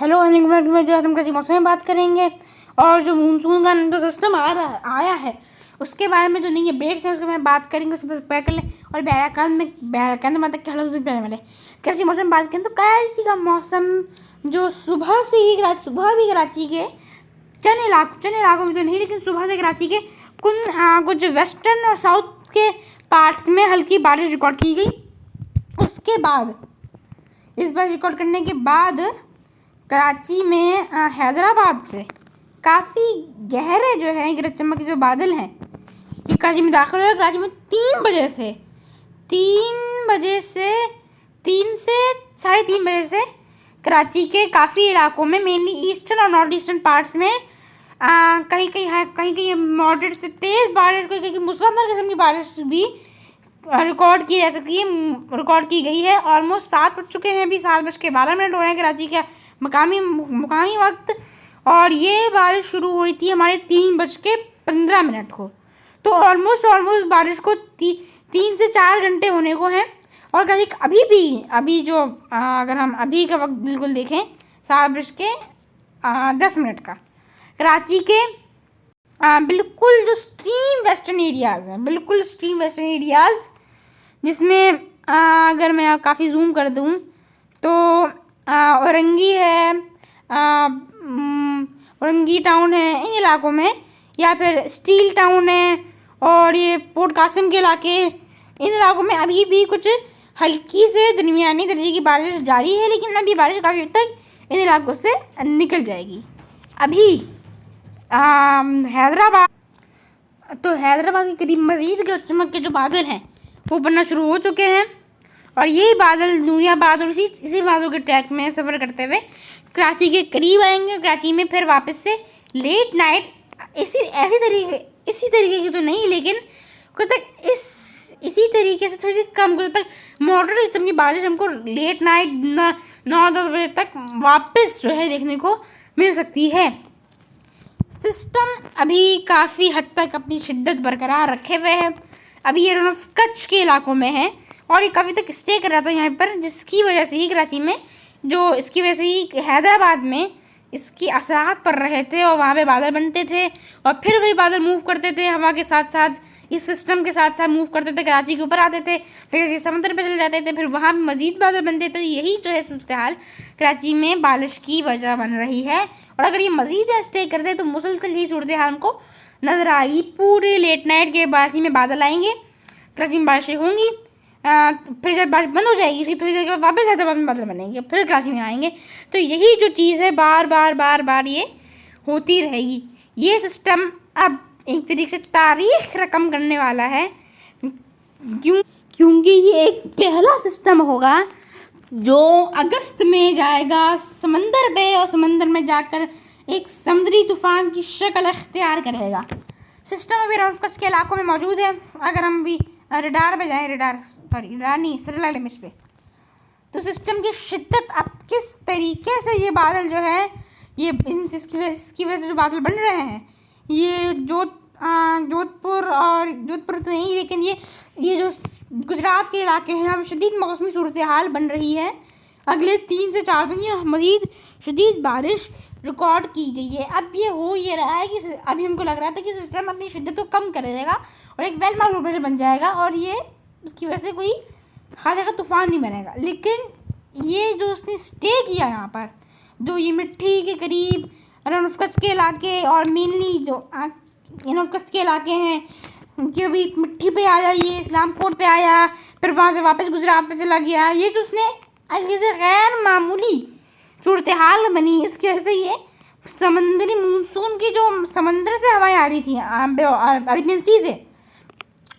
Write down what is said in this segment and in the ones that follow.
Hello Anil, में जो हम कृषि मौसम में बात करेंगे और जो मानसून का जो सिस्टम आया है उसके बारे में जो नई अपडेट्स हैं उसके बारे में बात करेंगे। उसमें पैक कर लें और बैराकान मतलब क्या पहले वाले कृषि मौसम में बात करें तो कराची का मौसम जो सुबह से ही सुबह भी कराची के चंद इलाकों में तो नहीं, लेकिन सुबह से कराची के कुछ वेस्टर्न और साउथ के पार्ट्स में हल्की बारिश रिकॉर्ड की गई। उसके बाद इस बार रिकॉर्ड करने के बाद कराची में हैदराबाद से काफ़ी गहरे जो है गरज चमक के जो बादल हैं ये कराची में दाखिल हुए। कराची में 3 से 3:30 बजे से कराची के काफ़ी इलाकों में, मेनली ईस्टर्न और नॉर्थ ईस्टर्न पार्ट्स में कहीं मॉडरेट से तेज़ बारिश, कहीं मूसलाधार किस्म की बारिश भी रिकॉर्ड की गई है। ऑलमोस्ट 7 बज चुके हैं, अभी 7:12 हो रहे हैं कराची का मुकामी वक्त, और ये बारिश शुरू हुई थी हमारे 3:15 को। तो ऑलमोस्ट बारिश को 3 से 4 घंटे होने को हैं। और अभी जो अगर हम अभी का वक्त बिल्कुल देखें 7:10 का कराची के बिल्कुल जो स्ट्रीम वेस्टर्न एरियाज़ जिसमें अगर मैं काफ़ी जूम कर दूँ तो औरंगी है, औरंगी टाउन है, इन इलाकों में, या फिर स्टील टाउन है और ये पोर्ट कासिम के इलाके, इन इलाकों में अभी भी कुछ हल्की से दरमियानी दर्जे की बारिश जारी है, लेकिन अभी बारिश काफ़ी हद तक इन इलाकों से निकल जाएगी। अभी हैदराबाद के करीब मज़ीद गरज चमक के जो बादल हैं वो बनना शुरू हो चुके हैं, और यही बादल नूरिया बादल इसी बादलों के ट्रैक में सफ़र करते हुए कराची के करीब आएंगे। कराची में फिर वापस से लेट नाइट इसी तरीके की तो नहीं, लेकिन कुछ तक इसी तरीके से थोड़ी सी कम कुछ तक मॉडरेट किस्म की बारिश हमको लेट नाइट 9-10 बजे तक वापस जो है देखने को मिल सकती है। सिस्टम अभी काफ़ी हद तक अपनी शिद्दत बरकरार रखे हुए है। अभी ये दोनों कच्छ के इलाकों में है और ये काफ़ी तक स्टे कर रहा था यहाँ पर, जिसकी वजह से ही कराची में इसकी वजह से ही हैदराबाद में इसकी असरात पड़ रहे थे और वहाँ पे बादल बनते थे और फिर वही बादल मूव करते थे हवा के साथ साथ, इस सिस्टम के साथ साथ मूव करते थे, कराची के ऊपर आते थे, फिर समुद्र पे चले जाते थे, फिर वहाँ मज़ीद बादल बनते थे। यही जो है सूरत हाल कराची में बारिश की वजह बन रही है, और अगर ये मज़ीद स्टे कर दे तो मुसलसल ही सूरत हाल हमको नज़र आएगी। पूरे लेट नाइट के बाद ही में बादल आएंगे, कराची में बारिशें होंगी, फिर जब बारिश बंद हो जाएगी फिर थोड़ी देर के बाद वापस हैदराबाद में बादल बनेंगे, फिर कराची में आएंगे। तो यही जो चीज़ है बार बार ये होती रहेगी। ये सिस्टम अब एक तरीके से तारीख रकम करने वाला है, क्योंकि ये एक पहला सिस्टम होगा जो अगस्त में जाएगा समंदर पे और समंदर में जाकर एक समुद्री तूफान की शक्ल अख्तियार करेगा। सिस्टम अभी रफ कच्छ के इलाकों में मौजूद है। अगर हम भी रडार पे जाएँ, सैटेलाइट इमेज पे, तो सिस्टम की शिद्दत अब किस तरीके से ये बादल जो है ये इसकी वजह से जो बादल बन रहे हैं, ये जोधपुर तो नहीं, लेकिन ये जो गुजरात के इलाके हैं अब शदीद मौसमी सूरत हाल बन रही है। अगले 3 से 4 दिन यहाँ मज़ीद शदीद बारिश रिकॉर्ड की गई है। अब ये रहा है कि अभी हमको लग रहा था कि सिस्टम अपनी शिद्दत को कम कर देगा और एक वेल मार्क्ड प्रेशर बन जाएगा और ये उसकी वजह से कोई खास जगह तूफान नहीं बनेगा। लेकिन ये जो उसने स्टे किया यहाँ पर, जो ये मिट्टी के करीब रन कच्छ के इलाके और मेनली जो कच्छ के इलाके हैं कि अभी मिट्टी पे आया, ये इस्लामकोट पे आया, फिर वहाँ से वापस गुजरात पे चला गया, ये जो उसने ऐसे गैर मामूली सूरत हाल बनी, इसकी वजह से ये समंदरी मानसून की जो समंदर से हवाएं आ रही थी अरेबियन सी से,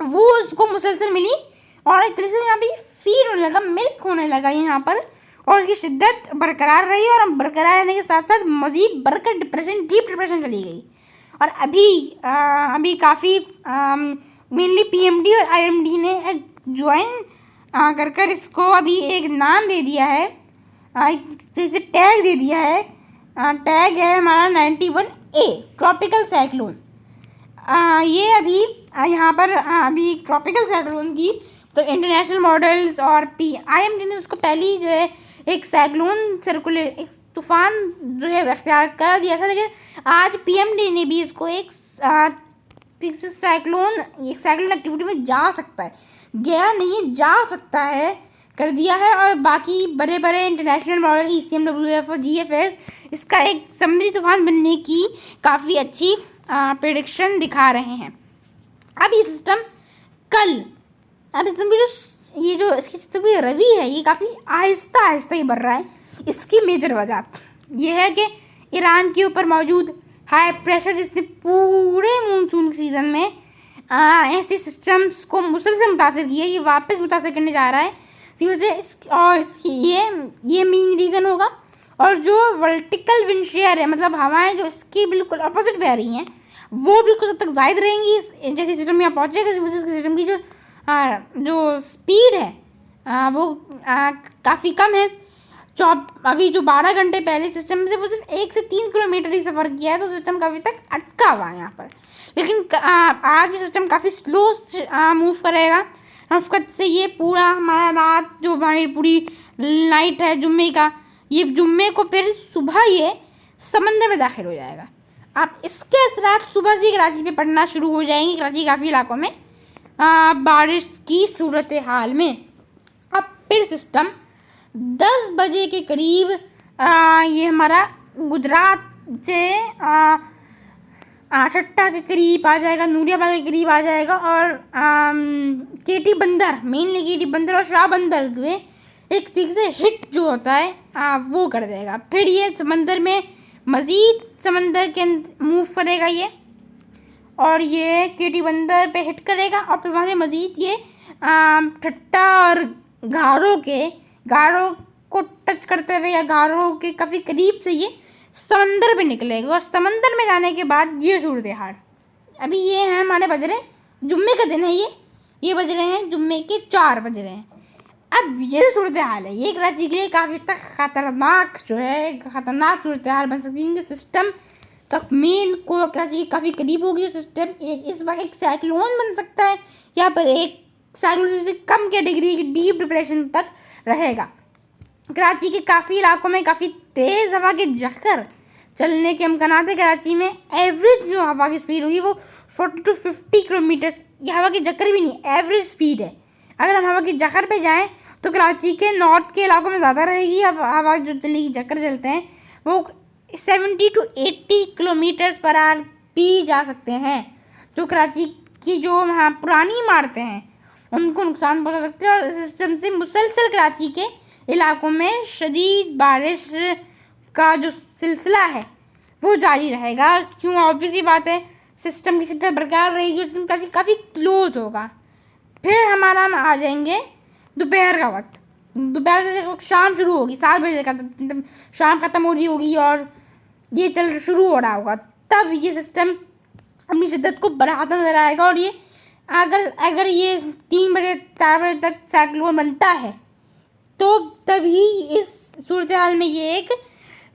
वो उसको मुसलसल मिली और एक तरीके से यहाँ पे फीड होने लगा, मिल्क होने लगा यहाँ पर, और उसकी शिद्दत बरकरार रही और बरकरार रहने के साथ साथ मज़ीद बढ़कर डीप डिप्रेशन चली गई। और अभी काफ़ी मेनली पीएमडी और आईएमडी ने ज्वाइन कर इसको अभी एक नाम दे दिया है, जैसे टैग दे दिया है। टैग है हमारा 91A ट्रॉपिकल साइक्लोन। ये अभी यहाँ पर अभी ट्रॉपिकल साइक्लोन की तो इंटरनेशनल मॉडल्स और आईएमडी ने उसको पहली जो है एक साइक्लोन तूफ़ान जो है इख्तियार कर दिया था, लेकिन आज पीएमडी ने भी इसको एक साइक्लोन एक्टिविटी में जा सकता है, गया नहीं जा सकता है, कर दिया है। और बाकी बड़े बड़े इंटरनेशनल मॉडल ECMWF और GFS इसका एक समुद्री तूफान बनने की काफ़ी अच्छी प्रेडिक्शन दिखा रहे हैं। अब ये सिस्टम अब सिस्टम की जो इसकी जो रवि है ये काफ़ी आहिस्ता आहिस्ता ही बढ़ रहा है। इसकी मेजर वजह ये है कि ईरान के ऊपर मौजूद हाई प्रेशर, जिसने पूरे मानसून सीज़न में ऐसे सिस्टम्स को मुसलसल मुतासर किया, ये वापस मुतासर करने जा रहा है। इसी वजह से इसकी ये मेन रीज़न होगा। और जो वर्टिकल विंड शेयर है, मतलब हवाएं जो इसकी बिल्कुल अपोजिट बह रही हैं, वो भी कुछ हद तक ज़ायद रहेंगी। जैसे सिस्टम यहाँ पहुँचेगा, इस वजह से सिस्टम की जो स्पीड है वो काफ़ी कम है। अभी जो 12 घंटे पहले सिस्टम से वो सिर्फ 1 से 3 किलोमीटर ही सफ़र किया है, तो सिस्टम काफ़ी तक अटका हुआ है यहाँ पर। लेकिन आज भी सिस्टम काफ़ी स्लो मूव करेगा। रफ्कत से ये पूरा हमारा रात जो हमारी पूरी नाइट है जुम्मे का, ये जुम्मे को फिर सुबह ये समंदर में दाखिल हो जाएगा। अब इसके असरात सुबह से कराची पे पड़ना शुरू हो जाएंगे, कराची काफ़ी इलाकों में बारिश की सूरत हाल में। अब फिर सिस्टम 10 बजे के करीब ये हमारा गुजरात से ठट्टा के करीब आ जाएगा, नूरियाबाग के करीब आ जाएगा, और केटी बंदर, मेनली केटी बंदर और शाह बंदर में एक तरीके से हिट जो होता है वो कर देगा। फिर ये समंदर में मज़ीद समंदर के मूव करेगा ये, और ये केटी बंदर पे हिट करेगा, और फिर वहाँ से मज़ीद ये ठट्टा और गारों को टच करते हुए या गारों के काफ़ी करीब से ये समंदर पे निकलेगा। और समंदर में जाने के बाद ये सूरत हाल अभी ये है, हमारे बज रहे जुम्मे का दिन है, ये बज रहे हैं जुम्मे के 4 बज रहे हैं। अब ये सूरत हाल है, ये कराची के लिए काफ़ी तक ख़तरनाक सूरत हाल बन सकती है, क्योंकि सिस्टम का मेन को कराची के काफ़ी करीब होगी। सिस्टम इस बार एक साइक्लोन बन सकता है, यहाँ पर एक साइक्लोन से कम कैटेगरी की डीप डिप्रेशन तक रहेगा। कराची के काफ़ी इलाकों में काफ़ी तेज़ हवा के झक्कर चलने के इम्कानात है। कराची में एवरेज जो हवा की स्पीड होगी वो 40 to 50 किलोमीटर, ये हवा की झक्कर भी नहीं, एवरेज स्पीड है। अगर हम हवा की झक्कर पे जाएं तो कराची के नॉर्थ के इलाकों में ज़्यादा रहेगी। हवा जो चलेगी, झक्कर चलते हैं वो 70 to 80 किलोमीटर पर आवर भी जा सकते हैं, जो कराची की जो वहाँ पुरानी इमारतें हैं उनको नुकसान पहुँचा सकते हैं। और सिस्टम से मुसलसल कराची के इलाकों में शदीद बारिश का जो सिलसिला है वो जारी रहेगा। क्यों, ऑब्वियस ही बात है, सिस्टम की शिद्दत बरकरार रहेगी और सिस्टम काफ़ी क्लोज होगा। फिर हमारा हम आ जाएंगे दोपहर का वक्त। दोपहर से वक्त शाम शुरू होगी, 7 बजे का शाम ख़त्म हो रही होगी और ये शुरू हो रहा होगा, तब ये सिस्टम अपनी शिद्दत को बढ़ाता नजर आएगा। और ये अगर ये 3 बजे 4 बजे तक साइक्लोन बनता है तो तभी इस सूरत हाल में ये एक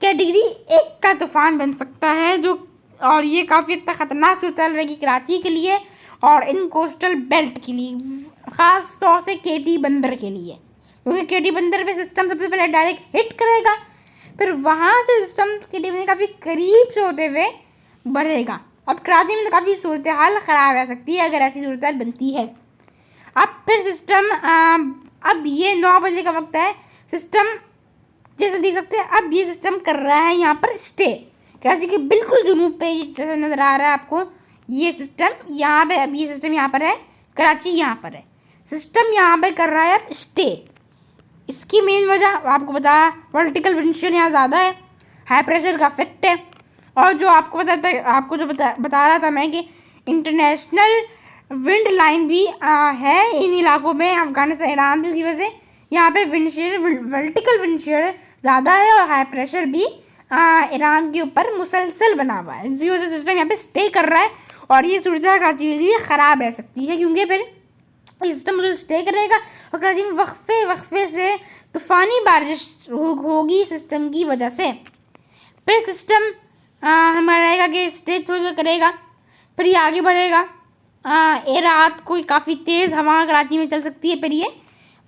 कैटेगरी 1 का तूफ़ान बन सकता है, और ये काफ़ी ख़तरनाक सूरत हाल रहेगी कराची के लिए और इन कोस्टल बेल्ट के लिए, ख़ास तौर से केटी बंदर के लिए, क्योंकि केटी बंदर पे सिस्टम सबसे पहले डायरेक्ट हिट करेगा, फिर वहाँ से सिस्टम केटी बंदर काफ़ी करीब से होते हुए बढ़ेगा। अब कराची में तो काफ़ी सूरत हाल ख़राब रह सकती है अगर ऐसी सूरत हाल बनती है। अब फिर सिस्टम अब ये 9 बजे का वक्त है, सिस्टम जैसे देख सकते हैं अब ये सिस्टम कर रहा है यहाँ पर स्टे, कराची के बिल्कुल जुनूब पे ये नज़र आ रहा है आपको ये सिस्टम यहाँ पे। अब ये सिस्टम यहाँ पर है, कराची यहाँ पर है, सिस्टम यहाँ पे कर रहा है अब स्टे। इसकी मेन वजह आपको बताया, वर्टिकल विंड शीयर यहाँ ज़्यादा है, हाई प्रेशर का इफेक्ट है, और जो आपको बता रहा था मैं कि इंटरनेशनल विंड लाइन भी है इन इलाकों में, अफगानिस्तान ईरान की वजह से यहाँ पे वर्टिकल विंड शीयर ज़्यादा है और हाई प्रेशर भी ईरान के ऊपर मुसलसल बना हुआ है। इसी वजह से सिस्टम यहाँ पे स्टे कर रहा है और ये सूरत कराची के लिए ख़राब रह सकती है, क्योंकि फिर ये सिस्टम मुझे स्टे करेगा और कराची में वक्फे से तूफ़ानी बारिश होगी सिस्टम की वजह से। फिर सिस्टम हमारा रहेगा कि स्टे थोड़ा सा करेगा, फिर ये आगे बढ़ेगा। ये रात को काफ़ी तेज़ हवा कराची में चल सकती है, फिर ये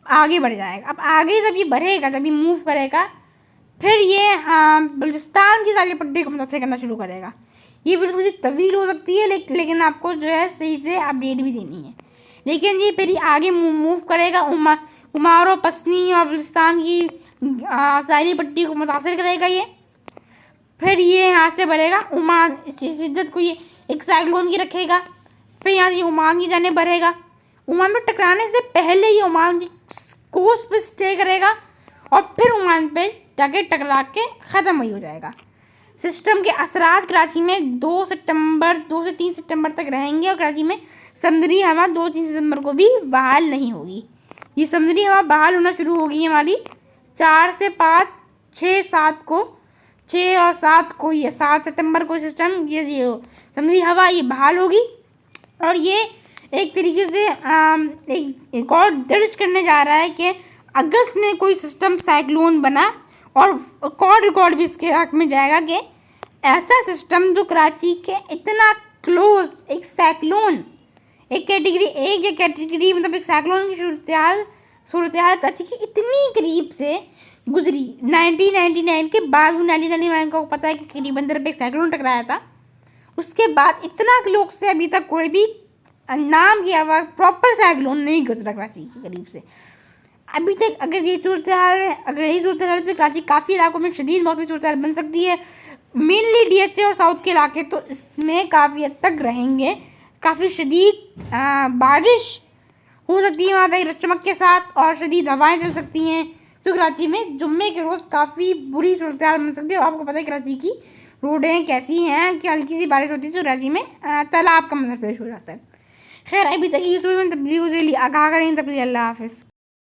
आगे बढ़ जाएगा। अब आगे जब ये बढ़ेगा, जब ये मूव करेगा फिर ये बलूचिस्तान की सारी पट्टी को मुतासर करना शुरू करेगा। ये वीडियो थोड़ी तवील हो सकती है, लेकिन आपको जो है सही से अपडेट भी देनी है। लेकिन ये फिर आगे मूव करेगा, उमार और पसनी और बलूचिस्तान की सारी पट्टी को मुतासर करेगा ये। फिर ये यहाँ से बढ़ेगा ओमान, शिद्दत को ये एक साइक्लोन की रखेगा। फिर यहाँ से ओमान की जाने बढ़ेगा। ओमान में टकराने से पहले ये ओमान की कोस्ट पे स्टे करेगा और फिर ओमान पे जाके टकरा के ख़त्म ही हो जाएगा। सिस्टम के असरात कराची में 2 से 3 सितंबर तक रहेंगे और कराची में समुद्री हवा 2-3 सितंबर को भी बहाल नहीं होगी। ये समुद्री हवा बहाल होना शुरू होगी हमारी 4 से 5, 6, 7 को, 6 और 7 को, ये 7 सितंबर को सिस्टम ये समुद्री हवा ये बहाल होगी। और ये एक तरीके से एक रिकॉर्ड दर्ज करने जा रहा है कि अगस्त में कोई सिस्टम साइक्लोन बना, और रिकॉर्ड भी इसके हक में जाएगा कि ऐसा सिस्टम जो कराची के इतना क्लोज, एक साइक्लोन, एक कैटेगरी 1 या कैटेगरी मतलब एक साइक्लोन की सूरत हाल कराची की इतनी करीब से गुजरी 1999 के बाद। 1999 को पता है कि करीबन पे एक साइक्लोन टकराया था। उसके बाद इतना क्लोज से अभी तक कोई भी नाम की हवा प्रॉपर साइक्लोन नहीं गुजरा कराची के करीब से अभी तक। अगर यही सूरत हाल है तो कराची काफ़ी इलाकों में शदीद मौसमी सूरत हाल बन सकती है। मेनली DHA और साउथ के इलाके तो इसमें काफ़ी हद तक रहेंगे। काफ़ी शदीद बारिश हो सकती है वहाँ पे गरज चमक के साथ, और शदीद हवाएं चल सकती हैं। तो कराची में जुम्मे के रोज़ काफ़ी बुरी सूरत हाल बन सकती है। आपको पता है कराची की रोडें कैसी हैं कि हल्की सी बारिश होती है तो कराची में तालाब का मंजर पेश हो जाता है। खैर अभी तक ये तब्दीली आगाह करें। तब अल्लाह हाफ़िज़।